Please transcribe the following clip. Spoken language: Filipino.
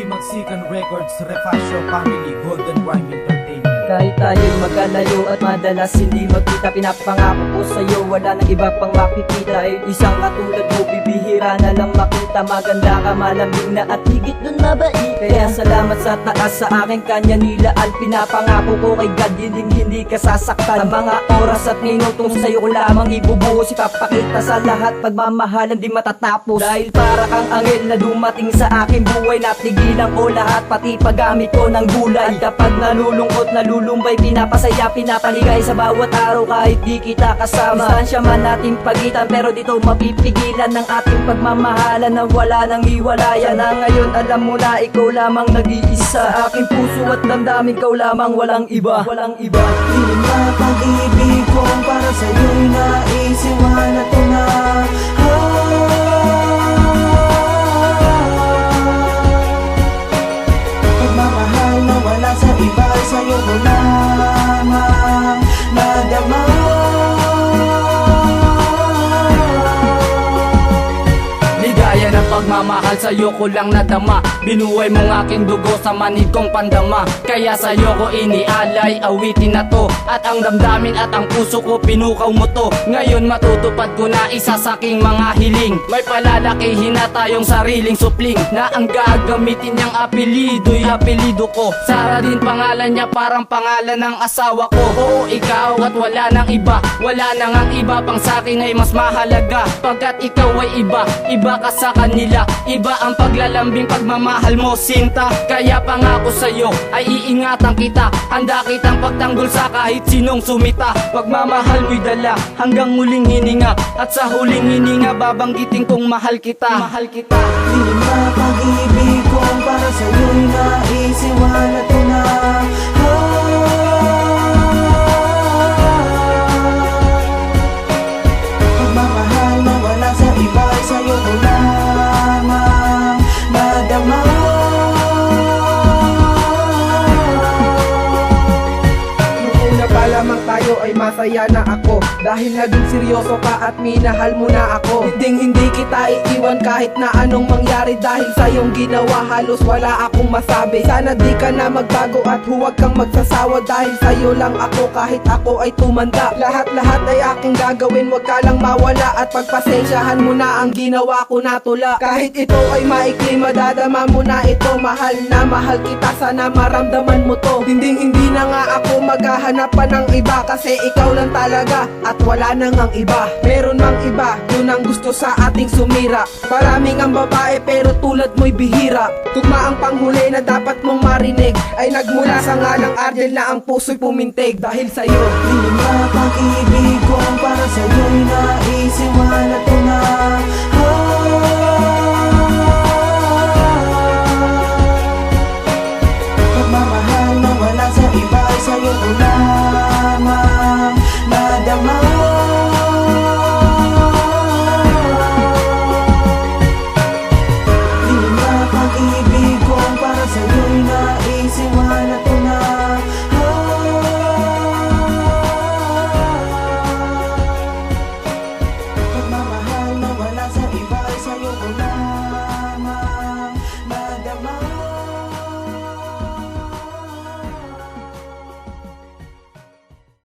Magsikan Records, Refascio Family, Golden Rhyme Entertainment. Kahit tayo'y magkalayo at madalas hindi magkita, pinapangako ko sa'yo wala nang iba pang makikita. Isang katulad mo bibihira na lang makita. Maganda ka, malambing na at higit dun mabait. Kaya salamat sa taas sa aking kanya nilaan. Pinapangako ko kay God hindi ka sasaktan. Ang mga oras at minutong sa'yo ko lamang ibubuhos. Ipapakita sa lahat pagmamahalan di matatapos. Dahil para kang angel na dumating sa aking buhay, natigilan ko lahat pati paggamit ko ng gulay. Kapag nalulungkot, nalulumbay, pinapasaya, pinapaligay sa bawat araw kahit di kita kasama. Distansya man nating pagitan pero dito mapipigilan ng ating pagmamahalan na wala nang hiwalayan. Na ngayon alam mo na ikaw lamang nag-iisa. Aking puso at damdamin ikaw lamang, walang iba, walang iba. Yun na pag-ibig ko para sa'yo'y naisiwan na ito na. Pagmamahal na wala sa iba, sa'yo ko lamang nadama. Ligaya ng pagmamahal sa'yo ko lang nadama. Binuhay mong aking dugo sa manid kong pandama. Kaya sa'yo ko inialay, awitin na to. At ang damdamin at ang puso ko pinukaw mo to. Ngayon matutupad ko na isa sa aking mga hiling. May palalakihin na tayong sariling supling. Na ang gagamitin niyang apelido'y apelido ko. Sara din pangalan niya, parang pangalan ng asawa ko. Oo, ikaw at wala nang iba. Wala nang ang iba pang sa'kin ay mas mahalaga. Pagkat ikaw ay iba, iba ka sa kanila. Iba ang paglalambing pagmamahal mo, sinta. Kaya pangako sa'yo ay iingatan kita. Handa kitang pagtanggol sa kahit sinong sumita. Pagmamahal mo'y dala hanggang muling hininga. At sa huling hininga babanggitin kong mahal kita, mahal kita. Yun na pag-ibig ko para sa'yo'y naisiwan na ito na. Pagmamahal na wala sa iba, sa'yo ko lamang nadama. Lamang tayo ay masaya na ako dahil naging seryoso ka at minahal mo na ako. Hindi kita iiwan kahit na anong mangyari. Dahil sa iyong ginawa halos wala akong masabi. Sana di ka na magbago at huwag kang magsasawa. Dahil sa'yo lang ako kahit ako ay tumanda. Lahat-lahat ay aking gagawin, wag ka lang mawala. At pagpasensyahan mo na ang ginawa ko na tula. Kahit ito ay maikli, madadama mo na ito. Mahal na mahal kita, sana maramdaman mo to. Hindi na nga ako maghahanap pa ng iba, kasi ikaw lang talaga at wala nang ang iba. Meron mang iba, yun ang gusto sa ating sumira. Maraming ang babae pero tulad mo'y bihira. Tugma ang panghuli na dapat mong marinig ay nagmula sa ngalang Argel na ang puso'y pumintig. Dahil sa'yo Yun na pag-ibig ko para sa'yo'y naisiwan na ito na.